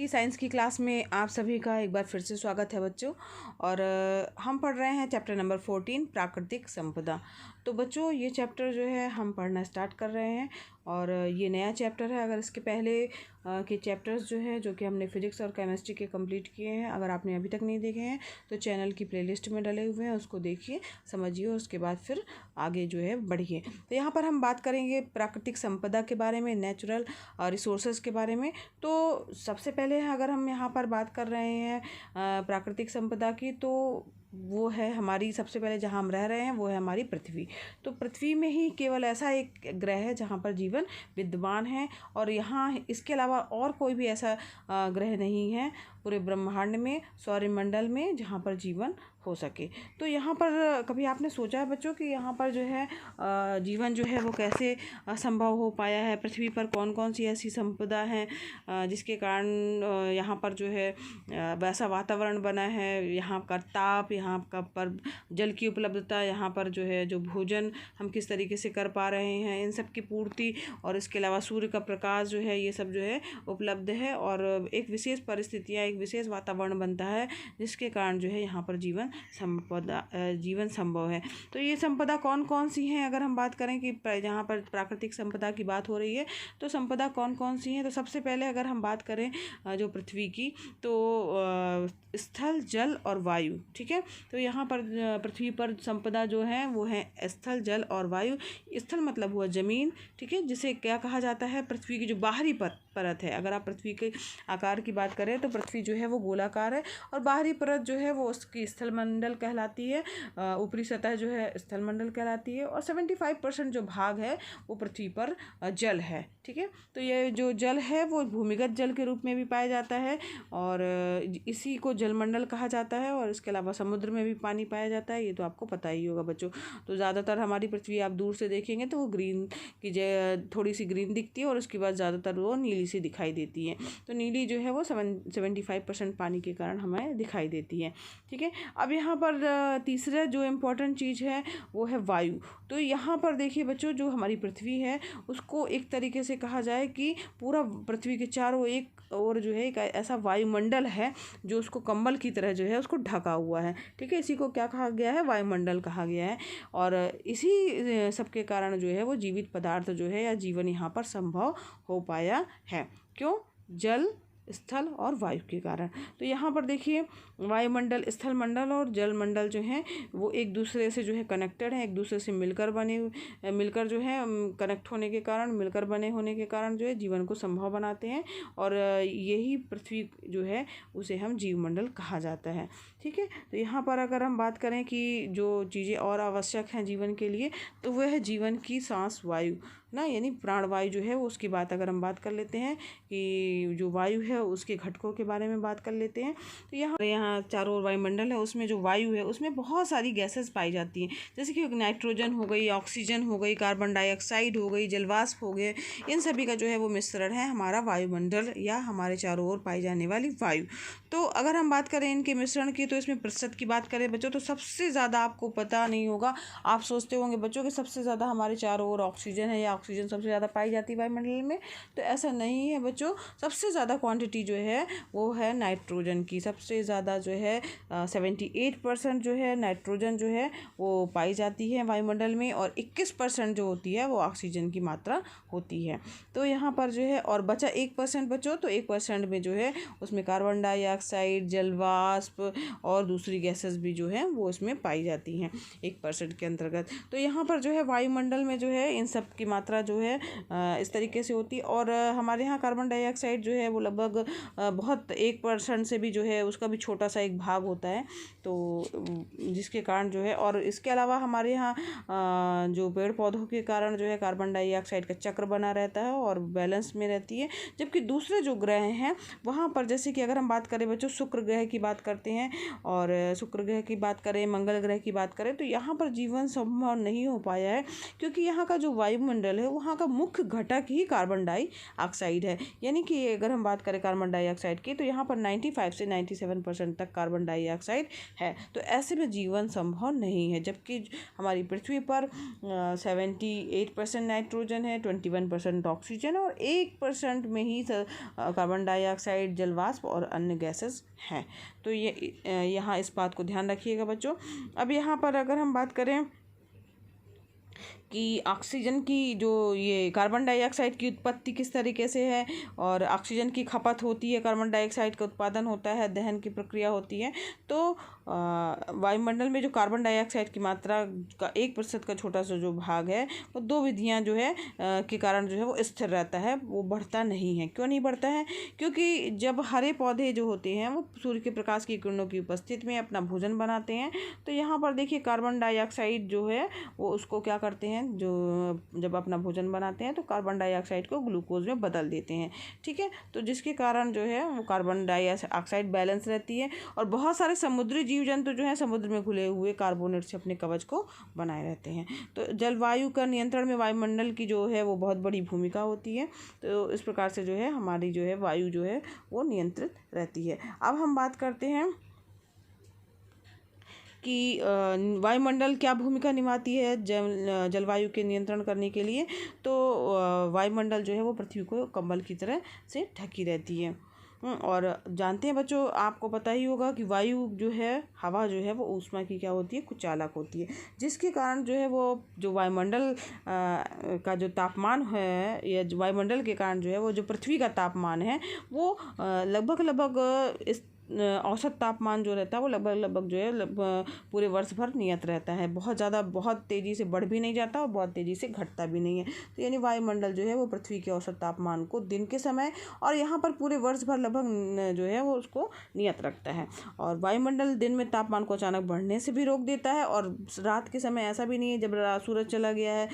Science की class में आप सभी का एक बार फिर से स्वागत है बच्चों। और हम पढ़ रहे हैं चैप्टर नंबर 14 प्राकृतिक संपदा। तो बच्चों ये चैप्टर जो है हम पढ़ना स्टार्ट कर रहे हैं और ये नया चैप्टर है। अगर इसके पहले के चैप्टर्स जो है जो कि हमने फिजिक्स और केमिस्ट्री के कंप्लीट किए हैं, अगर आपने अभी तक नहीं देखे हैं तो चैनल की प्लेलिस्ट में डले हुए हैं, उसको देखिए, समझिए और उसके बाद फिर आगे जो है बढ़िए। तो यहाँ पर हम बात करेंगे प्राकृतिक संपदा के बारे में, नेचुरल रिसोर्सेज के बारे में। तो सबसे पहले अगर हम यहाँ पर बात कर रहे हैं प्राकृतिक संपदा की, तो वो है हमारी, सबसे पहले जहाँ हम रह रहे हैं वो है हमारी पृथ्वी। तो पृथ्वी में ही केवल ऐसा एक ग्रह है जहाँ पर जीवन विद्यमान है और यहाँ इसके अलावा और कोई भी ऐसा ग्रह नहीं है पूरे ब्रह्मांड में, सौरमंडल में, जहाँ पर जीवन हो सके। तो यहाँ पर कभी आपने सोचा है बच्चों कि यहाँ पर जो है जीवन जो है वो कैसे संभव हो पाया है? पृथ्वी पर कौन कौन सी ऐसी संपदा है जिसके कारण यहाँ पर जो है वैसा वातावरण बना है, यहाँ का ताप, यहाँ का पर जल की उपलब्धता, यहाँ पर जो है जो भोजन हम किस तरीके से कर पा रहे हैं, इन सब की पूर्ति, और इसके अलावा सूर्य का प्रकाश जो है ये सब जो है उपलब्ध है और एक विशेष परिस्थितियाँ, एक विशेष वातावरण बनता है जिसके कारण जो है यहाँ पर जीवन संभव है। तो ये संपदा कौन कौन सी हैं? अगर हम बात करें कि जहाँ पर प्राकृतिक संपदा की बात हो रही है तो संपदा कौन कौन सी हैं, तो सबसे पहले अगर हम बात करें जो पृथ्वी की, तो स्थल, जल और वायु। ठीक है, तो यहाँ पर पृथ्वी पर संपदा जो है वो है स्थल, जल और वायु। स्थल मतलब हुआ जमीन, ठीक है, जिसे क्या कहा जाता है? पृथ्वी की जो बाहरी परत है। अगर आप पृथ्वी के आकार की बात करें तो पृथ्वी जो है वो गोलाकार है और बाहरी परत जो है वो उसकी स्थलमंडल कहलाती है, ऊपरी सतह जो है स्थलमंडल कहलाती है, और 75% जो भाग है वो पृथ्वी पर जल है। ठीक है, तो ये जो जल है वो भूमिगत जल के रूप में भी पाया जाता है और इसी को जलमंडल कहा जाता है, और इसके अलावा समुद्र में भी पानी पाया जाता है, ये तो आपको पता ही होगा बच्चों। तो ज़्यादातर हमारी पृथ्वी आप दूर से देखेंगे तो वो ग्रीन की थोड़ी सी ग्रीन दिखती है और उसके बाद ज़्यादातर वो नीली सी दिखाई देती है। तो नीली जो है वो 75% पानी के कारण हमें दिखाई देती है। ठीक है, अब यहाँ पर तीसरा जो इम्पोर्टेंट चीज़ है वो है वायु। तो यहाँ पर देखिए बच्चों, जो हमारी पृथ्वी है उसको एक तरीके से कहा जाए कि पूरा पृथ्वी के चारों एक और जो है एक ऐसा वायुमंडल है जो उसको कंबल की तरह जो है उसको ढका हुआ है। ठीक है, इसी को क्या कहा गया है? वायुमंडल कहा गया है। और इसी सब के कारण जो है वो जीवित पदार्थ जो है या जीवन यहाँ पर संभव हो पाया है। क्यों? जल, स्थल और वायु के कारण। तो यहाँ पर देखिए वायुमंडल, स्थल मंडल और जल मंडल जो हैं वो एक दूसरे से जो है कनेक्टेड हैं, एक दूसरे से मिलकर जो है कनेक्ट होने के कारण, मिलकर बने होने के कारण जो है जीवन को संभव बनाते हैं और यही पृथ्वी जो है उसे हम जीवमंडल कहा जाता है। ठीक है, तो यहाँ पर अगर हम बात करें कि जो चीज़ें और आवश्यक हैं जीवन के लिए, तो वह है जीवन की सांस वायु ना, यानी प्राणवायु जो है वो उसकी बात अगर हम बात कर लेते हैं कि जो वायु है उसके घटकों के बारे में बात कर लेते हैं, तो यहाँ चारों ओर वायुमंडल है, उसमें जो वायु है उसमें बहुत सारी गैसेस पाई जाती हैं, जैसे कि नाइट्रोजन हो गई, ऑक्सीजन हो गई, कार्बन डाइऑक्साइड हो गई, जलवाष्प हो गए। इन सभी का जो है वो मिश्रण है हमारा वायुमंडल या हमारे चारों ओर पाई जाने वाली वायु। तो अगर हम बात करें इनके मिश्रण की, तो इसमें प्रतिशत की बात करें बच्चों तो सबसे ज़्यादा, आपको पता नहीं होगा, आप सोचते होंगे बच्चों कि सबसे ज़्यादा हमारे चारों ओर ऑक्सीजन है या ऑक्सीजन सबसे ज़्यादा पाई जाती है वायुमंडल में, तो ऐसा नहीं है बच्चों। सबसे ज़्यादा क्वांटिटी जो है वो है नाइट्रोजन की। सबसे ज़्यादा जो है 78% जो है नाइट्रोजन जो है वो पाई जाती है वायुमंडल में, और 21% जो होती है वो ऑक्सीजन की मात्रा होती है। तो यहाँ पर जो है और बचा 1% बच्चों, तो 1% में जो है उसमें कार्बन डाइऑक्साइड, जलवाष्प और दूसरी गैसेस भी जो है वो उसमें पाई जाती हैं 1% के अंतर्गत। तो यहाँ पर जो है वायुमंडल में जो है इन सब की मात्रा जो है इस तरीके से होती है। और हमारे यहाँ कार्बन डाइऑक्साइड जो है वो लगभग बहुत 1% से भी जो है उसका भी छोटा सा एक भाग होता है, तो जिसके कारण जो है, और इसके अलावा हमारे यहाँ जो पेड़ पौधों के कारण जो है कार्बन डाइऑक्साइड का चक्र बना रहता है और बैलेंस में रहती है। जबकि दूसरे जो ग्रह हैं वहाँ पर, जैसे कि अगर हम बात करें बच्चों शुक्र ग्रह की बात करते हैं और शुक्र ग्रह की बात करें, मंगल ग्रह की बात करें, तो यहाँ पर जीवन संभव नहीं हो पाया है क्योंकि यहाँ का जो वायुमंडल है वहाँ का मुख्य घटक ही कार्बन डाइऑक्साइड है। यानी कि अगर हम बात करें कार्बन डाइऑक्साइड की, तो यहाँ पर 95 से 97% तक कार्बन डाइऑक्साइड है। तो ऐसे में जीवन संभव नहीं है। जबकि हमारी पृथ्वी पर 78% नाइट्रोजन है, 21% ऑक्सीजन और 1% में ही कार्बन डाइऑक्साइड, जलवाष्प और अन्य गैसेस हैं। तो ये यहाँ इस बात को ध्यान रखिएगा बच्चों। अब यहाँ पर अगर हम बात करें कि ऑक्सीजन की जो ये कार्बन डाइऑक्साइड की उत्पत्ति किस तरीके से है और ऑक्सीजन की खपत होती है, कार्बन डाइऑक्साइड का उत्पादन होता है, दहन की प्रक्रिया होती है, तो वायुमंडल में जो कार्बन डाइऑक्साइड की मात्रा का 1% का छोटा सा जो भाग है वो 2 विधियां जो है के कारण जो है वो स्थिर रहता है, वो बढ़ता नहीं है। क्यों नहीं बढ़ता है? क्योंकि जब हरे पौधे जो होते हैं वो सूर्य के प्रकाश की किरणों की उपस्थिति में अपना भोजन बनाते हैं, तो यहाँ पर देखिए कार्बन डाइऑक्साइड जो है वो उसको क्या करते हैं, जो जब अपना भोजन बनाते हैं तो कार्बन डाइऑक्साइड को ग्लूकोज में बदल देते हैं। ठीक है, तो जिसके कारण जो है वो कार्बन डाइऑक्साइड बैलेंस रहती है और बहुत सारे समुद्री जीव जंतु जो है समुद्र में घुले हुए कार्बोनेट से अपने कवच को बनाए रहते हैं। तो जलवायु का नियंत्रण में वायुमंडल की जो है वो बहुत बड़ी भूमिका होती है। तो इस प्रकार से जो है हमारी जो है वायु जो है वो नियंत्रित रहती है। अब हम बात करते हैं कि वायुमंडल क्या भूमिका निभाती है जलवायु के नियंत्रण करने के लिए। तो वायुमंडल जो है वो पृथ्वी को कंबल की तरह से ढकी रहती है। और जानते हैं बच्चों, आपको पता ही होगा कि वायु जो है, हवा जो है वो ऊष्मा की क्या होती है, कुछ चालक होती है, जिसके कारण जो है वो जो वायुमंडल का जो तापमान है या वायुमंडल के कारण जो है वो जो पृथ्वी का तापमान है वो लगभग इस औसत तापमान जो रहता है वो लगभग जो है पूरे वर्ष भर नियत रहता है। बहुत ज़्यादा बहुत तेज़ी से बढ़ भी नहीं जाता और बहुत तेज़ी से घटता भी नहीं है। तो यानी वायुमंडल जो है वो पृथ्वी के औसत तापमान को दिन के समय और यहाँ पर पूरे वर्ष भर लगभग जो है वो उसको नियत रखता है। और वायुमंडल दिन में तापमान को अचानक बढ़ने से भी रोक देता है और रात के समय ऐसा भी नहीं है, जब सूरज चला गया है,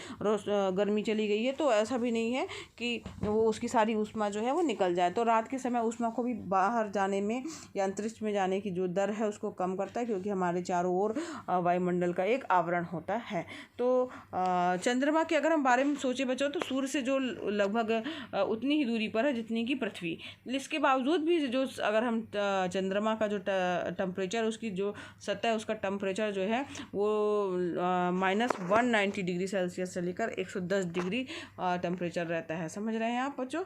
गर्मी चली गई है, तो ऐसा भी नहीं है कि वो उसकी सारी ऊष्मा जो है वो निकल जाए। तो रात के समय ऊष्मा को भी बाहर जाने में या अंतरिक्ष में जाने की जो दर है उसको कम करता है, क्योंकि हमारे चारों ओर वायुमंडल का एक आवरण होता है। तो चंद्रमा के अगर हम बारे में सोचे बच्चों, तो सूर्य से जो लगभग उतनी ही दूरी पर है जितनी कि पृथ्वी। इसके बावजूद भी जो अगर हम चंद्रमा का जो टेम्परेचर, उसकी जो सतह, उसका टेम्परेचर जो है वो -190 डिग्री सेल्सियस से लेकर 110 डिग्री टेम्परेचर रहता है। समझ रहे हैं आप बच्चों?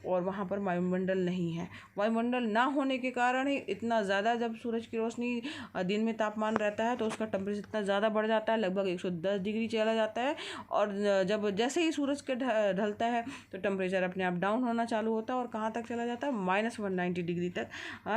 और वहाँ पर वायुमंडल नहीं है। वायुमंडल ना होने के कारण ही इतना ज़्यादा, जब सूरज की रोशनी दिन में तापमान रहता है तो उसका टेम्परेचर इतना ज़्यादा बढ़ जाता है, लगभग 110 डिग्री चला जाता है। और जब जैसे ही सूरज के ढलता है तो टेम्परेचर अपने आप डाउन होना चालू होता है और कहाँ तक चला जाता है, -190 डिग्री तक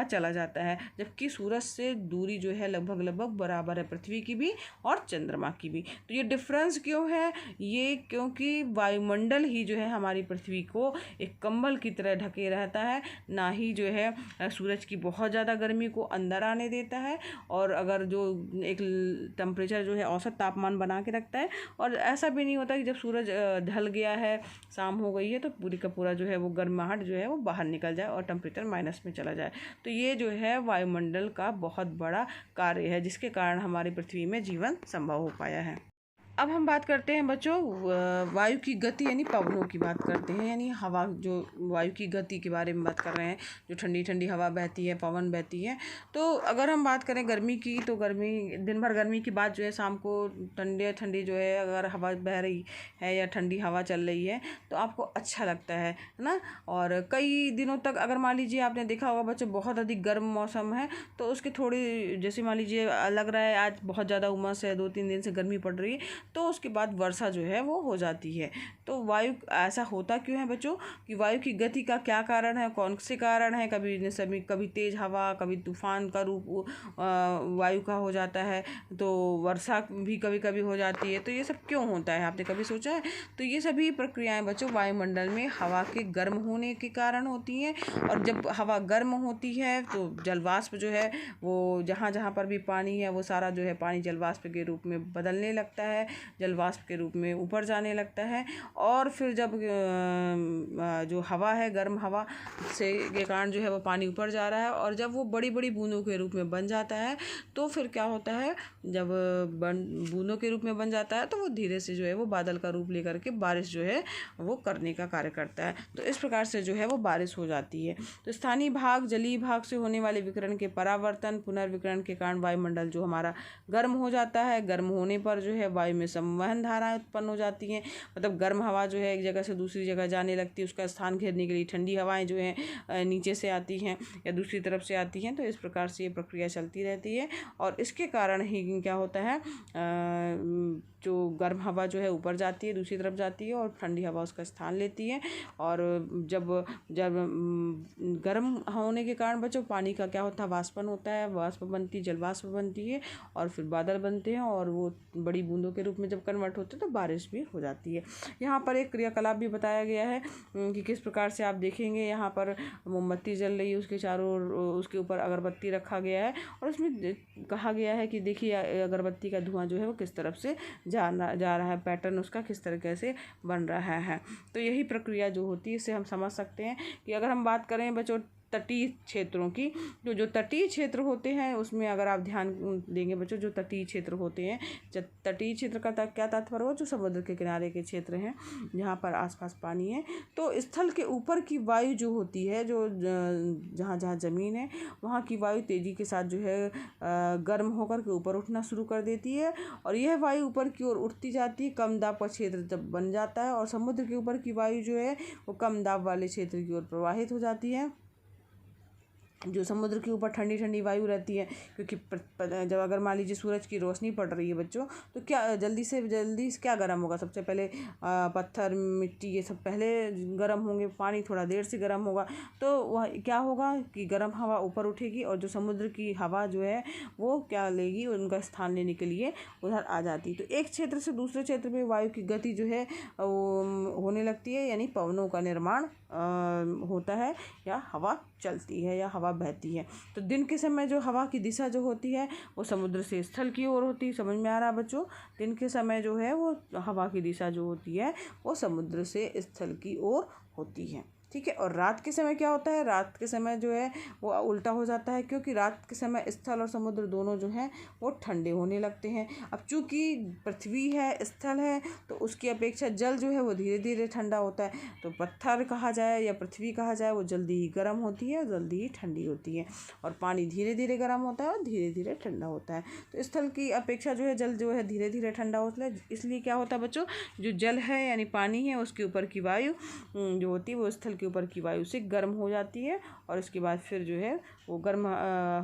चला जाता है। जबकि सूरज से दूरी जो है लगभग बराबर है, पृथ्वी की भी और चंद्रमा की भी। तो ये डिफरेंस क्यों है? ये क्योंकि वायुमंडल ही जो है हमारी पृथ्वी को एक कंबल की तरह ढके रहता है, ना ही जो है सूरज की बहुत ज़्यादा गर्मी को अंदर आने देता है। और अगर जो एक टेम्परेचर जो है औसत तापमान बना के रखता है। और ऐसा भी नहीं होता कि जब सूरज ढल गया है, शाम हो गई है, तो पूरी का पूरा जो है वो गर्माहट जो है वो बाहर निकल जाए और टेम्परेचर माइनस में चला जाए। तो ये जो है वायुमंडल का बहुत बड़ा कार्य है, जिसके कारण हमारी पृथ्वी में जीवन संभव हो पाया है। अब हम बात करते हैं बच्चों वायु की गति यानी पवनों की बात करते हैं, यानी हवा, जो वायु की गति के बारे में बात कर रहे हैं, जो ठंडी ठंडी हवा बहती है, पवन बहती है। तो अगर हम बात करें गर्मी की, तो गर्मी, दिन भर गर्मी के बाद जो है शाम को ठंडी ठंडी जो है अगर हवा बह रही है या ठंडी हवा चल रही है तो आपको अच्छा लगता है ना। और कई दिनों तक अगर मान लीजिए आपने देखा होगा बच्चों, बहुत अधिक गर्म मौसम है तो उसके थोड़ी, जैसे मान लीजिए लग रहा है आज बहुत ज़्यादा उमस है, 2-3 दिन से गर्मी पड़ रही है, तो उसके बाद वर्षा जो है वो हो जाती है। तो वायु ऐसा होता क्यों है बच्चों? कि वायु की गति का क्या कारण है, कौन से कारण है? कभी तेज हवा, कभी तूफान का रूप वायु का हो जाता है, तो वर्षा भी कभी कभी हो जाती है। तो ये सब क्यों होता है, आपने कभी सोचा है? तो ये सभी प्रक्रियाएं बच्चों वायुमंडल में हवा के गर्म होने के कारण होती हैं। और जब हवा गर्म होती है तो जलवाष्प जो है वो जहाँ जहाँ पर भी पानी है वो सारा जो है पानी जलवाष्प के रूप में बदलने लगता है। जलवाष्प के रूप में ऊपर जाने लगता है। और फिर जब जो हवा है, गर्म हवा से के कारण जो है वो पानी ऊपर जा रहा है, और जब वो बड़ी बड़ी बूंदों के रूप में बन जाता है तो फिर क्या होता है, जब बूंदों के रूप में बन जाता है तो वो धीरे से जो है वो बादल का रूप लेकर के बारिश जो है वो करने का कार्य करता है। तो इस प्रकार से जो है वो बारिश हो जाती है। तो स्थानीय भाग, जलीय भाग से होने वाले विकिरण के परावर्तन, पुनर्विकिरण के कारण वायुमंडल जो हमारा गर्म हो जाता है। गर्म होने पर जो है वायु में संवहन धाराएं उत्पन्न हो जाती हैं, मतलब गर्म हवा जो है एक जगह से दूसरी जगह जाने लगती है, उसका स्थान घेरने के लिए ठंडी हवाएं जो हैं नीचे से आती हैं या दूसरी तरफ से आती हैं। तो इस प्रकार से ये प्रक्रिया चलती रहती है, और इसके कारण ही क्या होता है, जो गर्म हवा जो है ऊपर जाती है, दूसरी तरफ जाती है, और ठंडी हवा उसका स्थान लेती है। और जब जब गर्म होने के कारण बच्चों पानी का क्या होता है, वाष्पन होता है, वाष्प बनती, जलवाष्प बनती है, और फिर बादल बनते हैं, और वो बड़ी बूंदों के रूप में जब कन्वर्ट होते हैं तो बारिश भी हो जाती है। यहाँ पर एक क्रियाकलाप भी बताया गया है कि किस प्रकार से आप देखेंगे, यहाँ पर मोमबत्ती जल रही है, उसके चारों ओर उसके ऊपर अगरबत्ती रखा गया है, और उसमें कहा गया है कि देखिए अगरबत्ती का धुआं जो है वो किस तरफ से जा रहा है, पैटर्न उसका किस तरीके से बन रहा है। तो यही प्रक्रिया जो होती है, इससे हम समझ सकते हैं कि अगर हम बात करें बच्चों तटीय क्षेत्रों की, जो तटीय क्षेत्र होते हैं उसमें अगर आप ध्यान देंगे बच्चों, जो तटीय क्षेत्र होते हैं, तटीय क्षेत्र का क्या तात्पर्य हो, जो समुद्र के किनारे के क्षेत्र हैं जहाँ पर आसपास पानी है, तो स्थल के ऊपर की वायु जो होती है, जो जहाँ जहाँ ज़मीन है वहाँ की वायु तेज़ी के साथ जो है गर्म होकर के ऊपर उठना शुरू कर देती है, और यह वायु ऊपर की ओर उठती जाती है। कम दाब का क्षेत्र जब बन जाता है और समुद्र के ऊपर की वायु जो है वो कम दाब वाले क्षेत्र की ओर प्रवाहित हो जाती है। जो समुद्र के ऊपर ठंडी ठंडी वायु रहती है, क्योंकि जब अगर मान लीजिए सूरज की रोशनी पड़ रही है बच्चों, तो क्या जल्दी से क्या गर्म होगा, सबसे पहले पत्थर, मिट्टी, ये सब पहले गर्म होंगे, पानी थोड़ा देर से गर्म होगा। तो वह क्या होगा कि गर्म हवा ऊपर उठेगी, और जो समुद्र की हवा जो है वो क्या लेगी, उनका स्थान लेने के लिए उधर आ जाती। तो एक क्षेत्र से दूसरे क्षेत्र में वायु की गति जो है वो होने लगती है, यानी पवनों का निर्माण होता है, या हवा चलती है, या हवा बहती है। तो दिन के समय जो हवा की दिशा जो होती है वो समुद्र से स्थल की ओर होती है। समझ में आ रहा है बच्चों? दिन के समय जो है वो हवा की दिशा जो होती है वो समुद्र से स्थल की ओर होती है, ठीक है। और रात के समय क्या होता है, रात के समय जो है वो उल्टा हो जाता है, क्योंकि रात के समय स्थल और समुद्र दोनों जो हैं वो ठंडे होने लगते हैं। अब चूँकि पृथ्वी है, स्थल है, तो उसकी अपेक्षा जल जो है वो धीरे धीरे ठंडा होता है। तो पत्थर कहा जाए या पृथ्वी कहा जाए, वो जल्दी ही गर्म होती है, जल्दी ही ठंडी होती है, और पानी धीरे धीरे गर्म होता है और धीरे धीरे ठंडा होता है। तो स्थल की अपेक्षा जो है जल जो है धीरे धीरे ठंडा होता है। इसलिए क्या होता है बच्चों, जो जल है यानी पानी है, उसके ऊपर की वायु जो होती है वो स्थल के ऊपर की वायु से गर्म हो जाती है, और इसके बाद फिर जो है वो गर्म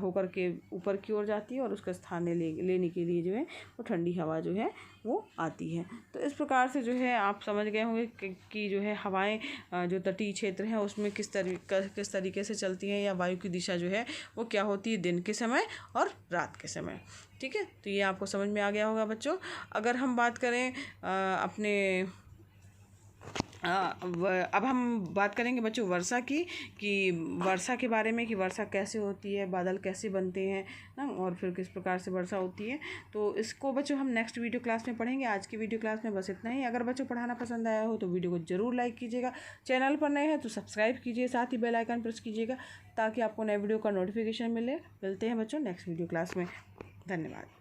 होकर के ऊपर की ओर जाती है, और उसका स्थान लेने के लिए जो है वो ठंडी हवा जो है वो आती है। तो इस प्रकार से जो है आप समझ गए होंगे कि जो है हवाएं जो तटीय क्षेत्र हैं उसमें किस तरीके से चलती हैं, या वायु की दिशा जो है वो क्या होती है दिन के समय और रात के समय, ठीक है। तो ये आपको समझ में आ गया होगा बच्चों। अगर हम बात करें अपने अब हम बात करेंगे बच्चों वर्षा की, कि वर्षा के बारे में, कि वर्षा कैसे होती है, बादल कैसे बनते हैं ना, और फिर किस प्रकार से वर्षा होती है। तो इसको बच्चों हम नेक्स्ट वीडियो क्लास में पढ़ेंगे। आज की वीडियो क्लास में बस इतना ही। अगर बच्चों पढ़ाना पसंद आया हो तो वीडियो को ज़रूर लाइक कीजिएगा, चैनल पर नए हैं तो सब्सक्राइब कीजिए, साथ ही बेल आइकन प्रेस कीजिएगा ताकि आपको नए वीडियो का नोटिफिकेशन मिले। मिलते हैं बच्चों नेक्स्ट वीडियो क्लास में। धन्यवाद।